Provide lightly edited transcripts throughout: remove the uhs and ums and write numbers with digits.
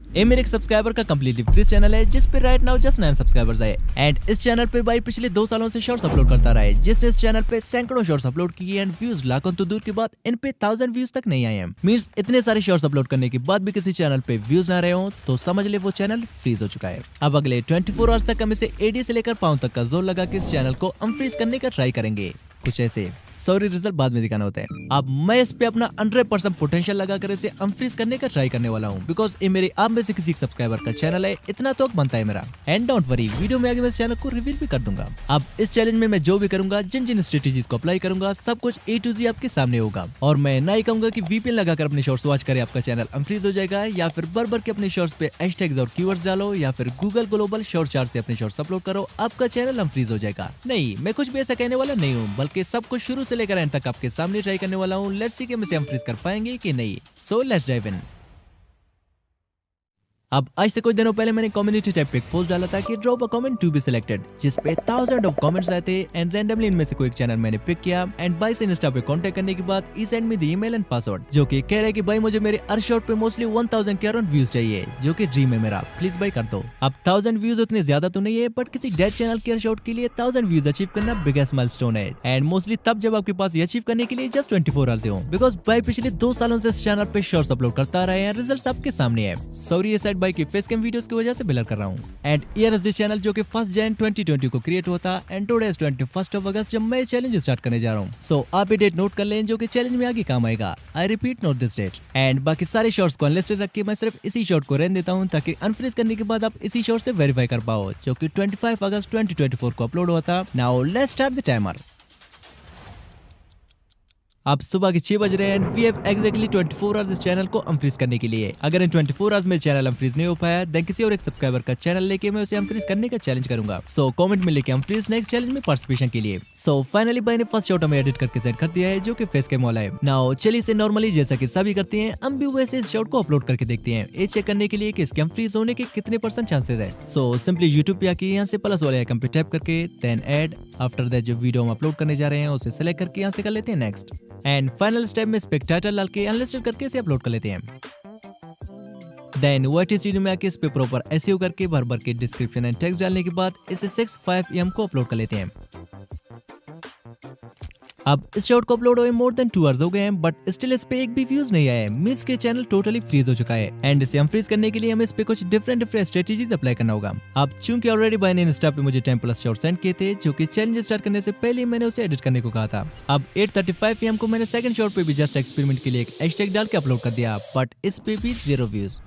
ये मेरे एक सब्सक्राइबर का कम्प्लीटली फ्री चैनल है जिस पे राइट नाउ जस्ट 9 सब्सक्राइबर्स आए एंड इस चैनल पे भाई पिछले 2 सालों से शॉर्ट्स अपलोड करता रहा है, जिसने इस चैनल पे सैकड़ों शॉर्ट्स अपलोड किए एंड व्यूज लाखों तो दूर की बात इन पे 1000 व्यूज तक नहीं आए हैं। मींस इतने सारे शॉर्ट्स अपलोड करने के बाद भी किसी चैनल पे व्यूज ना रहे हो तो समझ ले वो चैनल फ्रीज हो चुका है। अब अगले 24 आवर्स तक हम इसे एडी से लेकर पाँव तक का जोर लगा के इस चैनल को अनफ्रीज करने का ट्राई करेंगे। कुछ ऐसे सॉरी रिजल्ट बाद में दिखाना होता है। अब मैं इस पे अपना 100% पोटेंशियल लगाकर इसे अनफ्रीज करने का ट्राई करने वाला हूँ, बिकॉज ये मेरे आप में से किसी सब्सक्राइबर का चैनल है, इतना तो बनता है मेरा। एंड डोंट वरी, वीडियो में आगे मैं इस चैनल को रिवील भी कर दूंगा। अब इस चैलेंज में मैं जो भी करूंगा, जिन जिन स्ट्रेटेजीज को अप्लाई करूंगा, सब कुछ A to Z आपके सामने होगा। और मैं ना ही कहूंगा कि VPN लगाकर अपने शॉर्ट्स वॉच करे आपका चैनल अनफ्रीज हो जाएगा, या फिर बर के अपने शॉर्ट्स पे हैशटैग्स और कीवर्ड्स डालो, या फिर गूगल ग्लोबल शॉर्ट चार्ट से अपने शॉर्ट्स अपलोड करो, आपका चैनल अनफ्रीज हो जाएगा। नहीं, मैं कुछ भी ऐसा कहने वाला नहीं हूँ, बल्कि सब कुछ शुरू से लेकर एंड तक आपके सामने ट्राई करने वाला हूँ। लेट्स सी कि हम इसे अनफ्रीज कर पाएंगे कि नहीं। So let's dive in. अब आज से कुछ दिनों पहले मैंने कम्युनिटी टैब पे एक पोस्ट डाला था कि drop a comment to be selected, जिस पे 1000 ऑफ कमेंट्स आए थे एंड रैंडमली इनमें से कोई एक चैनल मैंने पिक किया एंड भाई से इंस्टा पे कांटेक्ट करने के बाद ही send me the email and password, जो कि कह रहा है कि भाई मुझे मेरे हर शॉट पे मोस्टली 1000 के अराउंड व्यूज चाहिए, जो कि ड्रीम है मेरा, प्लीज भाई कर दो। अब 1000 व्यूज उतने ज्यादा तो नहीं है, बट किसी डेड चैनल के हर शॉट के लिए 1000 व्यूज अचीव करना बिगेस्ट माइलस्टोन है एंड मोस्टली तब जब आपके पास ये अचीव करने के लिए जस्ट 24 आवर्स हो, बिकॉज भाई पिछले 2 सालों से इस चैनल पे शॉर्ट्स अपलोड करता रहा है, रिजल्ट आपके सामने है। सॉरी ये साइड भाई की फेस कैम वीडियोस की वजह से ब्लर कर रहा हूँ। And here is this channel जो कि 1 जन 2020 को क्रिएट हुआ था एंड टुडे इज 21 अगस्त जब मैं चैलेंज स्टार्ट करने जा रहा हूँ। सो आप ये डेट नोट कर लें जो कि चैलेंज में आगे काम आएगा। I repeat, note this date. And बाकी सारे शॉर्ट्स को अनलिस्टेड रख के मैं सिर्फ इसी शॉर्ट को रहने देता हूँ ताकि अनफ्रीज करने के बाद आप इसी शॉर्ट से वेरीफाई कर पाओ, जो कि 25 अगस्त 2024 को अपलोड हुआ था। Now let's start the timer. अब सुबह के 6 बज रहे हैं, वी हैव एग्जैक्टली 24 आवर्स इस चैनल को अनफ्रीज करने के लिए। अगर इन 24 आवर्स में चैनल अनफ्रीज नहीं हो पाया, देन किसी और एक सब्सक्राइबर का चैनल लेके मैं उसे अनफ्रीज करने का चैलेंज करूंगा। सो कमेंट में लेके अनफ्रीज नेक्स्ट चैलेंज में पार्टिसिपेशन के लिए। सो फाइनली भाई ने फर्स्ट शॉट हमें एडिट करके सेंड कर दिया है, जो कि फेस कैम वाला है। नाउ चलिए इसे नॉर्मली जैसा कि सभी करते हैं, हम भी वैसे इस शॉट को अपलोड करके देखते हैं, ये चेक करने के लिए कि इसके अनफ्रीज होने के कितने % चांसेस है। सो सिंपली यूट्यूब पे आके यहाँ से प्लस वाले आइकन पे टैप करके देन ऐड, आफ्टर दैट जो वीडियो हम अपलोड करने जा रहे हैं उसे सेलेक्ट करके यहाँ से कर लेते हैं नेक्स्ट। एंड फाइनल स्टेप में स्पेक टाइटल डाल के अनलिस्टेड करके इसे अपलोड कर लेते हैं। देन वाइट स्टूडियो में आके इस पे प्रॉपर एसईओ करके भर के डिस्क्रिप्शन एंड टेक्स्ट डालने के बाद इसे 6:05 AM को अपलोड कर लेते हैं। अब इस शॉट को अपलोड हुए मोर देन 2 आवर्स हो गए हैं, बट स्टिल इस पे एक भी व्यूज नहीं आया है, मींस के चैनल टोटली फ्रीज हो चुका है। एंड इसे अनफ्रीज करने के लिए हमें इस पे कुछ डिफरेंट स्ट्रेटेजीज अप्लाई करना होगा। अब चूंकि ऑलरेडी भाई ने इंस्टा पे मुझे 10+ शॉट सेंड किए थे, जो कि चैलेंज स्टार्ट करने से पहले मैंने उसे एडिट करने को कहा था। अब 8:35 PM को मैंने सेकंड शॉट पे भी जस्ट एक्सपेरिमेंट के लिए एक हैशटैग डाल के अपलोड कर दिया, बट इस पे भी 0 व्यूज।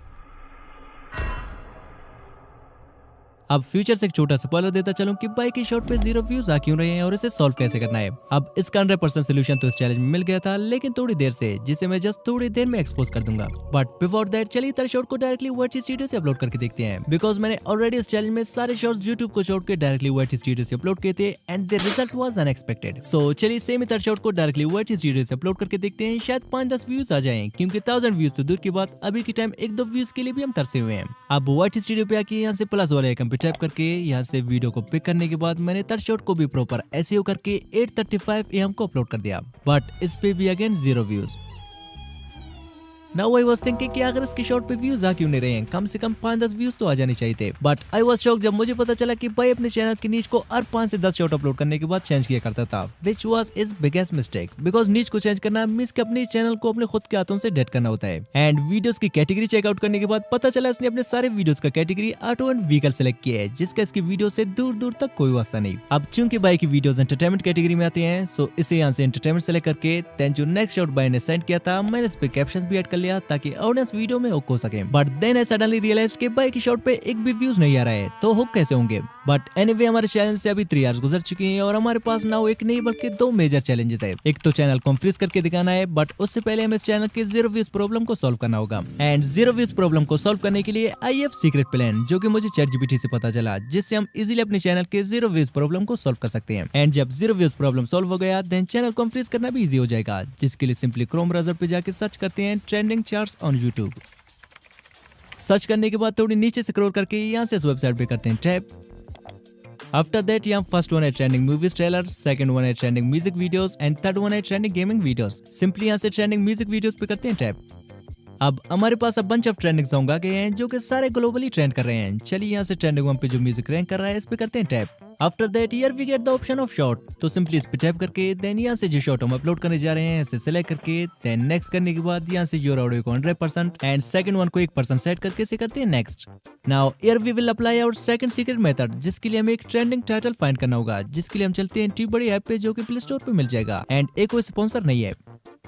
अब फ्यूचर से एक छोटा स्पॉइलर देता चलूं कि बाइक की शॉट पे 0 व्यूज आ क्यों रहे हैं और इसे सॉल्व कैसे करना है। अब इसका 100% सोल्यूशन तो इस चैलेंज में मिल गया था, लेकिन थोड़ी देर से, जिसे मैं जस्ट थोड़ी देर में एक्सपोज कर दूंगा। बट बिफोर दैट चलिए थर्ड शॉट को डायरेक्टली वाइट स्टूडियो से अपलोड करके देखते हैं, बिकॉज मैंने ऑलरेडी इस चैलेंज में सारे शॉट्स यूट्यूब को छोड़ के डायरेक्टली वाइट स्टूडियो से अपलोड किए थे and the result was unexpected. So चलिए सेम थर्ड शॉट को डायरेक्टली वाइट स्टूडियो से अपलोड करके देखते हैं, शायद 5-10 व्यूज आ जाएं, क्योंकि 1000 व्यूज तो दूर की बात, अभी के टाइम 1-2 व्यूज के लिए भी हम तरसे हुए हैं। अब वाइट स्टूडियो पे आके यहाँ से प्लस वाले आइकन पे टैप करके यहाँ से वीडियो को पिक करने के बाद मैंने थर्ड शॉट को भी प्रॉपर एसईओ करके 8:35 AM को अपलोड कर दिया, बट इस पे भी again 0 views. Now I was thinking कि अगर इसके शॉट पे व्यूज आ क्यों नहीं रहे हैं, कम से कम 5-10 व्यूज तो आ जाने चाहिए थे। बट आई वाज शॉक जब मुझे पता चला कि भाई अपने चैनल की नीच को हर 5 से 10 शॉट अपलोड करने के बाद चेंज किया करता था, which was is biggest mistake, because नीच को चेंज करना मींस कि अपने चैनल को अपने खुद के हाथों से डेट करना होता है। एंड वीडियोस की कैटेगरी चेकआउट करने के बाद पता चला इसने अपने सारे वीडियोस का category auto and vehicle select किया है, जिसका इसकी वीडियो से दूर दूर तक कोई वास्ता नहीं। अब चूंकि भाई की वीडियोस एंटरटेनमेंट कैटेगरी में आते हैं, सो इसे यहाँ से एंटरटेनमेंट सेलेक्ट करके देन जो नेक्स्ट शॉट भाई ने सेंड किया था मैंने इस पे कैप्शन भी ऐड कर लिया ताकि वीडियो में हुक हो सके। But then I suddenly realised कि भाई की शॉट पे एक भी व्यूज नहीं आ रहा है, तो हुक कैसे होंगे। बट एनीवे हमारे चैनल से अभी 3 आवर्स गुजर चुके हैं और हमारे पास नाउ एक नहीं बल्कि 2 मेजर चैलेंजेस है। एक तो चैनल को फ्रीज करके दिखाना है, बट उससे पहले हमें इस चैनल के 0 व्यूज प्रॉब्लम को सॉल्व करना होगा। एंड 0 व्यूज प्रॉब्लम को सॉल्व करने के लिए आई हैव सीक्रेट प्लान, जो कि मुझे ChatGPT से पता चला, जिससे हम इजीली अपने चैनल के 0 व्यूज प्रॉब्लम को सॉल्व कर सकते हैं। एंड जब 0 व्यूज प्रॉब्लम सॉल्व हो गया, देन चैनल को फ्रीज करना भी इजी हो जाएगा, जिसके लिए सिंपली क्रोम ब्राउजर पे जाके सर्च करते हैं trending charts on YouTube. Search करने के बाद थोड़ी नीचे स्क्रॉल करके यहाँ से इस वेबसाइट पे करते हैं टैप। आफ्टर दैट यहाँ फर्स्ट वन है trending movies trailer, second one है trending music videos and third one है ट्रेंडिंग गेमिंग वीडियोस। सिंपली यहाँ से ट्रेंडिंग म्यूजिक वीडियोस पे करते हैं टैप। अब हमारे पास अब बंच ऑफ ट्रेंडिंग सॉन्ग आ गए हैं जो कि सारे ग्लोबली ट्रेंड कर रहे हैं। चलिए यहाँ से ट्रेंडिंग 1 पे जो म्यूजिक रैंक कर रहा है इस पे करते हैं tap. After that here we get the option of short, तो सिंपली इस पे टैप करके देन यहाँ से जो शॉर्ट हम अपलोड करने जा रहे हैं इसे सिलेक्ट करके देन नेक्स्ट करने के बाद यहाँ से योर ऑडियो को 100% एंड सेकंड वन को 1% सेट करके इसे करते हैं next. Now here we will apply our second secret method, जिसके लिए हमें एक ट्रेंडिंग टाइटल फाइंड करना होगा, जिसके लिए हम चलते हैं ट्यूबडी ऐप पे जो कि प्ले स्टोर पे मिल जाएगा एंड एक कोई स्पॉन्सर नहीं है।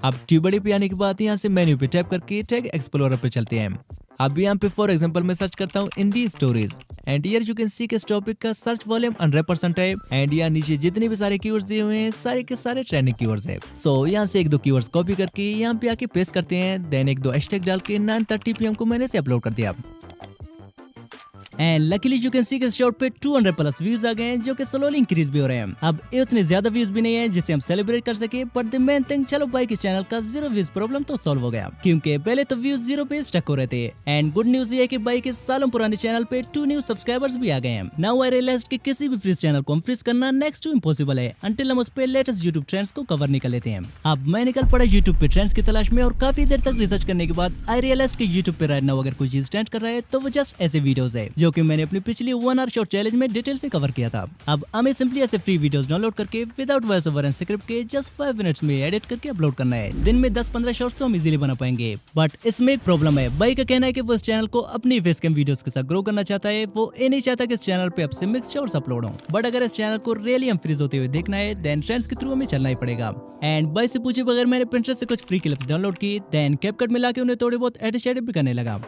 अब ट्यूबडी पे आने के बाद यहाँ से मेन्यू पे टैप करके टैग एक्सप्लोरर पे चलते हैं। अब यहाँ पे फॉर एग्जांपल मैं सर्च करता हूँ Hindi stories and here you can see के इस टॉपिक का सर्च वॉल्यूम 100% है एंड यहाँ नीचे जितने भी सारे कीवर्ड्स दिए हुए हैं सारे के सारे ट्रेंडिंग कीवर्ड्स है। सो यहाँ से एक दो कीवर्ड्स कॉपी करके यहाँ पे आके पेस्ट करते हैं देन एक दो हैशटैग डाल के 9:30 PM को मैंने से अपलोड कर दिया and luckily you can see के शॉर्ट पे 200+ व्यूज आ गए हैं जो कि स्लोली इंक्रीज भी हो रहे हैं। अब ये उतने ज्यादा व्यूज भी नहीं है जिसे हम सेलिब्रेट कर सके, बट द मेन थिंग चलो भाई के चैनल का 0 व्यूज प्रॉब्लम तो सॉल्व हो गया, क्योंकि पहले तो व्यूज 0 पे स्टक हो रहे थे एंड गुड न्यूज ये है कि भाई के सालों पुराने चैनल पे 2 न्यू सब्सक्राइबर्स भी आ गए हैं। नाउ आई रियलाइज्ड कि किसी भी फ्रीज चैनल को हम फ्रीज करना नेक्स्ट टू इम्पॉसिबल है अंटिल हम उस पे लेटेस्ट यूट्यूब ट्रेंड्स को कवर नहीं कर लेते हैं। अब मैं निकल पड़ा यूट्यूब पे ट्रेंड्स की तलाश में और काफी देर तक रिसर्च करने के बाद आई रियलाइज कि यूट्यूब पे राइट नाउ अगर कोई चीज ट्रेंड कर रहा है तो वो जस्ट ऐसे वीडियोस है जो कि मैंने अपनी पिछली 1 आवर शॉर्ट चैलेंज में डिटेल से कवर किया था। अब हमें सिंपली ऐसे फ्री वीडियोस डाउनलोड करके without voice over and script के जस्ट 5 मिनट्स में एडिट करके अपलोड करना है। दिन में 10-15 शॉर्ट्स तो हम इजीली बना पाएंगे, बट इसमें एक प्रॉब्लम है। भाई का कहना है कि वो इस चैनल को अपनी फेस कैम वीडियोस के साथ ग्रो करना चाहता है, वो ये नहीं चाहता कि इस चैनल पे अब से मिक्स शॉर्ट्स अपलोड हो। बट अगर इस चैनल को रियली हम फ्रीज होते हुए देखना है देन ट्रेंड्स के थ्रू हमें चलना ही पड़ेगा। एंड भाई से पूछे बगैर मैंने पिंटरेस्ट से कुछ फ्री क्लिप्स डाउनलोड की देन कैपकट में लाके उन्हें थोड़े बहुत एडिट शेडिट भी करने लगा।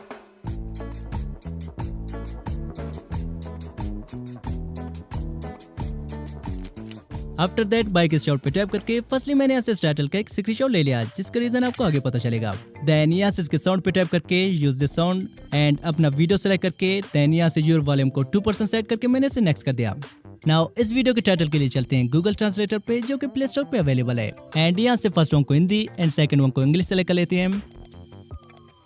आफ्टर दैट बाइक इस शॉट पे टैप करके फर्स्टली मैंने यहाँ से इस टाइटल का एक स्क्रीनशॉट ले लिया जिसका रीजन आपको आगे पता चलेगा। देन यहाँ से इसके साउंड पे टैप करके यूज द साउंड एंड अपना वीडियो सेलेक्ट करके देन यहाँ से योर वॉल्यूम को 2% सेट करके मैंने इसे नेक्स्ट कर दिया। नाउ इस वीडियो के टाइटल के लिए चलते हैं गूगल ट्रांसलेटर पे जो कि प्ले स्टोर पे अवेलेबल है एंड यहाँ से फर्स्ट वन को हिंदी एंड सेकंड वन को इंग्लिश सेलेक्ट कर लेते हैं।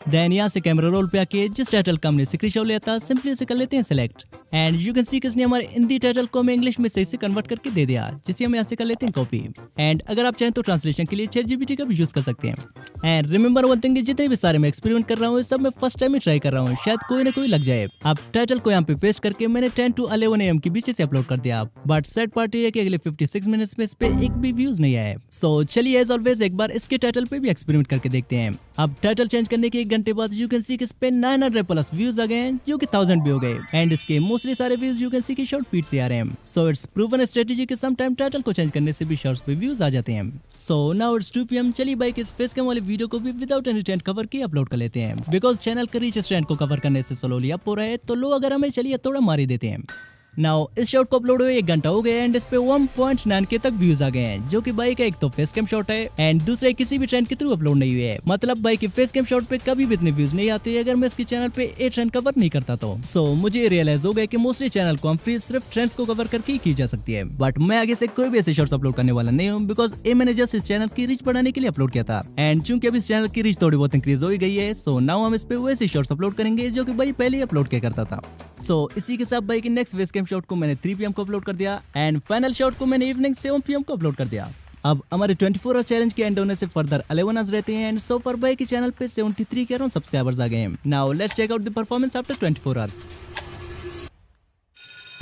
देन यहाँ से कैमरा रोल पे आके जिस टाइटल का हमने स्क्रीनशॉट लिया था सिंपली उसे कर लेते हैं select and you can see किसने हमारे हिंदी टाइटल को हमें इंग्लिश में सही से कन्वर्ट करके दे दिया, जिसे हम यहाँ से कर लेते हैं कॉपी। एंड अगर आप चाहें तो ट्रांसलेशन के लिए ChatGPT का भी यूज कर सकते हैं। एंड रिमेंबर वन थिंग, जितने भी सारे मैं एक्सपेरिमेंट कर रहा हूँ सब मैं फर्स्ट टाइम ही ट्राई कर रहा हूँ, शायद कोई ना कोई लग जाए। अब टाइटल को यहाँ पे पेस्ट करके मैंने 10 to 11 AM के बीच से अपलोड कर दिया, बट सैड पार्ट है कि अगले 56 मिनट्स में इस पे एक भी व्यूज नहीं आया। सो चलिए एज ऑलवेज एक बार इसके टाइटल पे भी एक्सपेरिमेंट करके देखते हैं। अब टाइटल चेंज करने के 1 घंटे बाद यू कैन सी कि इस पे 900+ व्यूज आ गए हैं जो कि 1000 भी हो गए एंड इसके मोस्टली सारे व्यूज यू कैन सी की शॉर्ट फीड से आ रहे हैं। सो इट्स प्रूवन स्ट्रेटेजी कि सम टाइम टाइटल को चेंज करने से भी शॉर्ट्स पे व्यूज आ जाते हैं। So now it's 2 PM। चलिए बाइक इस फेस कैम वाले वीडियो को भी विदाउट एनी ट्रेंड कवर की अपलोड कर लेते हैं, बिकॉज चैनल का रीच ट्रेंड को कवर करने से स्लोली अप हो रहा है, तो लो अगर हमें चलिए थोड़ा मार ही देते हैं। नाउ इस शॉट को अपलोड हुए 1 घंटा हो गया एंड इस पे 1.9K तक व्यूज आ गए हैं, जो कि बाइक का एक तो फेस कैम शॉट है एंड दूसरा किसी भी ट्रेंड के थ्रू अपलोड नहीं हुए है। मतलब बाइक के फेस कैम शॉट पे कभी भी इतने व्यूज नहीं आते अगर मैं इसके चैनल पे ए ट्रेंड कवर नहीं करता तो। सो मुझे रियलाइज हो गया कि मोस्टली चैनल को हम फ्री सिर्फ ट्रेंड्स को कवर करके ही की जा सकती है, बट मैं आगे से कोई भी ऐसे शॉर्ट्स अपलोड करने वाला नहीं हूँ, बिकॉज ये मैंने जस्ट इस चैनल की रीच बढ़ाने के लिए अपलोड किया था एंड चूंकि अभी इस चैनल की रीच थोड़ी बहुत इंक्रीज हो गई है, सो नाउ हम इस पे वैसे शॉर्ट्स अपलोड करेंगे जो कि भाई पहले ही अपलोड किया करता था। सो इसी के साथ भाई की नेक्स्ट फेस कैम शॉट को मैंने 3 PM को अपलोड कर दिया एंड फाइनल शॉट को मैंने इवनिंग 7 PM को अपलोड कर दिया। अब हमारे 24 आवर चैलेंज के एंड होने से फर्दर 11 आवर्स रहते हैं एंड सो फॉर भाई के चैनल पे 73 के अराउंड सब्सक्राइबर्स आ गए हैं। Now let's check out the performance after 24 hours.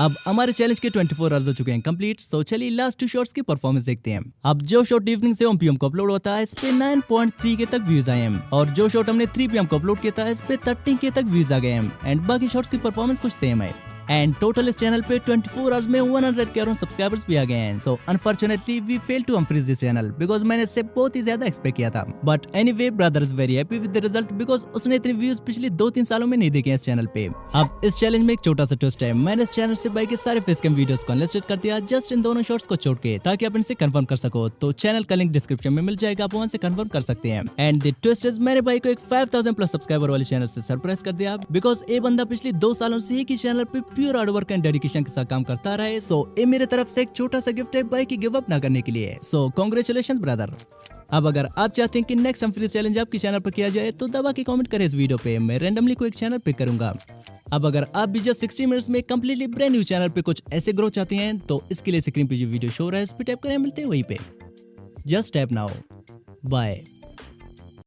अब हमारे चैलेंज के 24 आवर्स हो चुके हैं कंप्लीट। सो चलिए लास्ट 2 शॉट्स की परफॉर्मेंस देखते हैं। अब जो शॉट इवनिंग 7 PM को अपलोड होता है इस पे 9.3K तक व्यूज आए हैं और जो शॉट हमने 3 PM को अपलोड किया था इस पे 13K तक व्यूज आ गए हैं एंड बाकी शॉट्स की परफॉर्मेंस कुछ सेम है एंड टोटल इस चैनल पे 24 आवर्स में 100 के अराउंड सब्सक्राइबर्स भी आ गए हैं। So unfortunately we fail to unfreeze this channel because मैंने इससे बहुत ही ज्यादा एक्सपेक्ट किया था, but anyway brother is very happy with the result because उसने इतने व्यूज पिछले 2-3 सालों में नहीं देखे इस चैनल पे। अब इस चैलेंज में एक छोटा सा ट्विस्ट है, मैंने इस चैनल से बाइक के सारे फेस कैम वीडियोस को अनलिस्टेड कर दिया जस्ट इन दोनों शॉट्स को छोड़ के, ताकि आप इनसे कंफर्म कर सको। तो चैनल का लिंक डिस्क्रिप्शन में मिल जाएगा, आप वहां से कंफर्म कर सकते हैं। एंड द ट्विस्ट इज मैंने भाई को एक 5000+ सब्सक्राइबर वाले चैनल से सरप्राइज कर दिया बिकॉज ये बंदा पिछले 2 सालों से एक ही चैनल पे pure hard work and dedication के साथ काम करता रहा है। सो ये मेरे तरफ से एक छोटा सा गिफ्ट है भाई की गिव अप ना करने के लिए। सो कांग्रेचुलेशंस ब्रदर। अब अगर आप चाहते हैं कि नेक्स्ट हम फ्री चैलेंज आपके चैनल पर किया जाए तो दबा के कमेंट करें इस वीडियो पे, मैं रैंडमली कोई एक चैनल पिक करूंगा। अब अगर आप भी जस्ट 60 मिनट्स में कंप्लीटली ब्रांड न्यू चैनल पे कुछ ऐसे ग्रो चाहते हैं तो इसके लिए स्क्रीन पे जो वीडियो शो रहा है इस पे टैप करें, मिलते हैं वहीं पे। Just tap now. बाय।